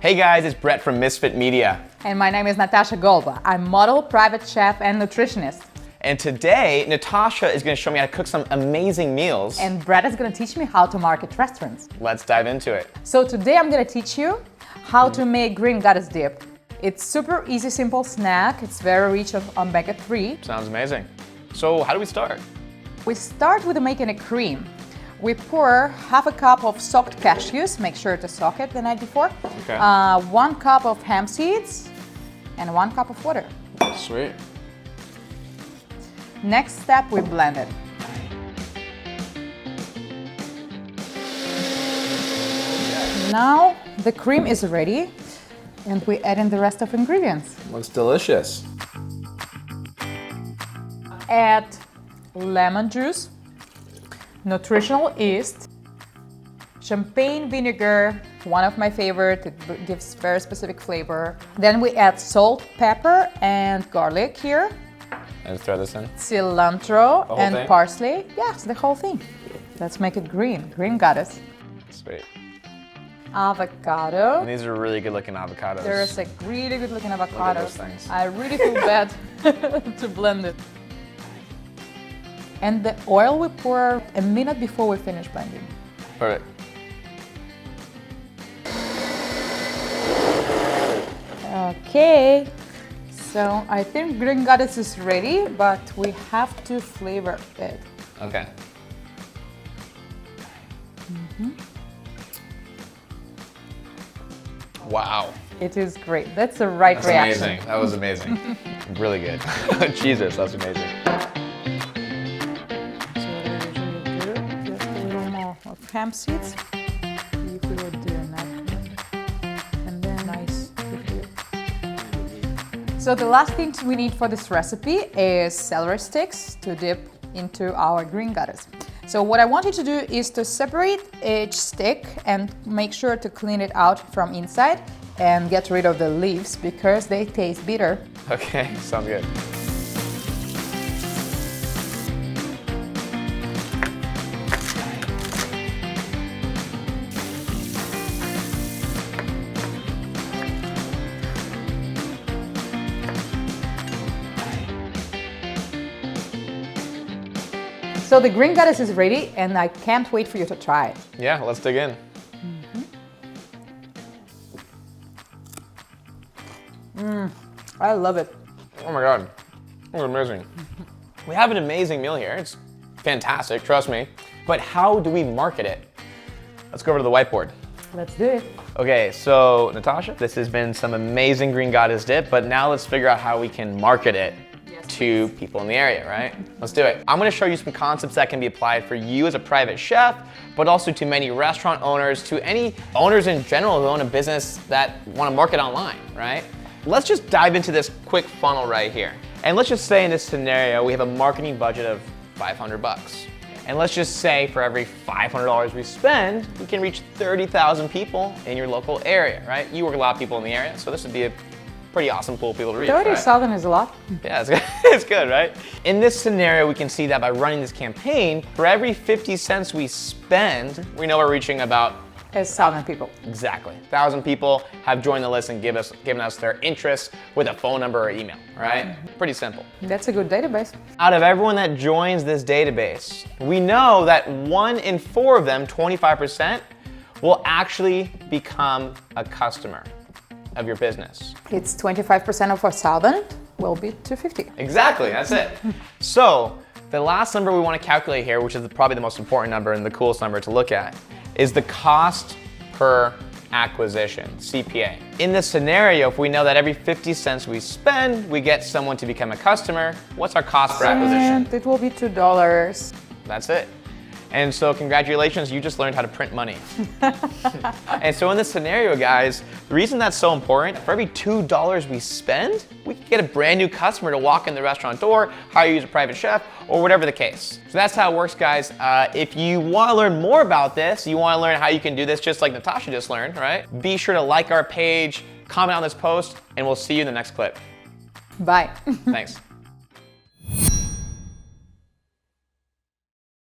Hey guys, it's Brett from Misfit Media. And my name is Natasha Golba. I'm model, private chef, and nutritionist. And today, Natasha is going to show me how to cook some amazing meals. And Brett is going to teach me how to market restaurants. Let's dive into it. So today I'm going to teach you how to make green goddess dip. It's super easy, simple snack. It's very rich of omega-3. Sounds amazing. So how do we start? We start with making a cream. We pour half a cup of soaked cashews. Make sure to soak it the night before. Okay. 1 cup of hemp seeds and 1 cup of water. Sweet. Next step, we blend it. Now the cream is ready and we add in the rest of ingredients. Looks delicious. Add lemon juice, nutritional yeast, champagne vinegar, one of my favorite, it gives very specific flavor. Then we add salt, pepper, and garlic here. And throw this in. Cilantro and thing? parsley. Yes, the whole thing. Let's make it green. Green goddess. Sweet. Avocado. And these are really good looking avocados. There's a really good looking avocado. those things. I really feel bad to blend it. And the oil we pour a minute before we finish blending. Perfect. Okay. So I think green goddess is ready, but we have to flavor it. Okay. Wow. It is great. That's the right reaction. Amazing. That was amazing. Really good. Jesus, that's amazing. So what I usually do, just a little more of hemp seeds. If we would do that. And then nice. So the last thing we need for this recipe is celery sticks to dip into our green goddess. So what I want you to do is to separate each stick and make sure to clean it out from inside and get rid of the leaves because they taste bitter. Okay, sounds good. So the green goddess is ready and I can't wait for you to try it. Yeah, let's dig in. I love it. Oh my God, that's amazing. We have an amazing meal here. It's fantastic, trust me. But how do we market it? Let's go over to the whiteboard. Let's do it. Okay, so Natasha, this has been some amazing green goddess dip, but now let's figure out how we can market it to people in the area, right? Let's do it. I'm gonna show you some concepts that can be applied for you as a private chef, but also to many restaurant owners, to any owners in general who own a business that wanna market online, right? Let's just dive into this quick funnel right here. And let's just say in this scenario, we have a marketing budget of 500 bucks. And let's just say for every $500 we spend, we can reach 30,000 people in your local area, right? You work with a lot of people in the area, so this would be a pretty awesome pool of people to reach. 30,000 is a lot. Yeah, it's good. It's good, right? In this scenario, we can see that by running this campaign, for every 50 cents we spend, we know we're reaching about 1,000 people. exactly 1,000 people have joined the list and given us their interest with a phone number or email, right? Pretty simple. That's a good database. Out of everyone that joins this database, we know that 1 in 4 of them, 25%, will actually become a customer of your business. It's 25% of 1,000 will be 250. Exactly, that's it. So the last number we want to calculate here, which is probably the most important number and the coolest number to look at, is the cost per acquisition, CPA. In this scenario, if we know that every 50 cents we spend, we get someone to become a customer, what's our cost per acquisition? And it will be $2. That's it. And so congratulations, you just learned how to print money. And so in this scenario, guys, the reason that's so important, for every $2 we spend, we can get a brand new customer to walk in the restaurant door, hire you as a private chef, or whatever the case. So that's how it works, guys. If you want to learn more about this, you want to learn how you can do this just like Natasha just learned, right? Be sure to like our page, comment on this post, and we'll see you in the next clip. Bye. Thanks.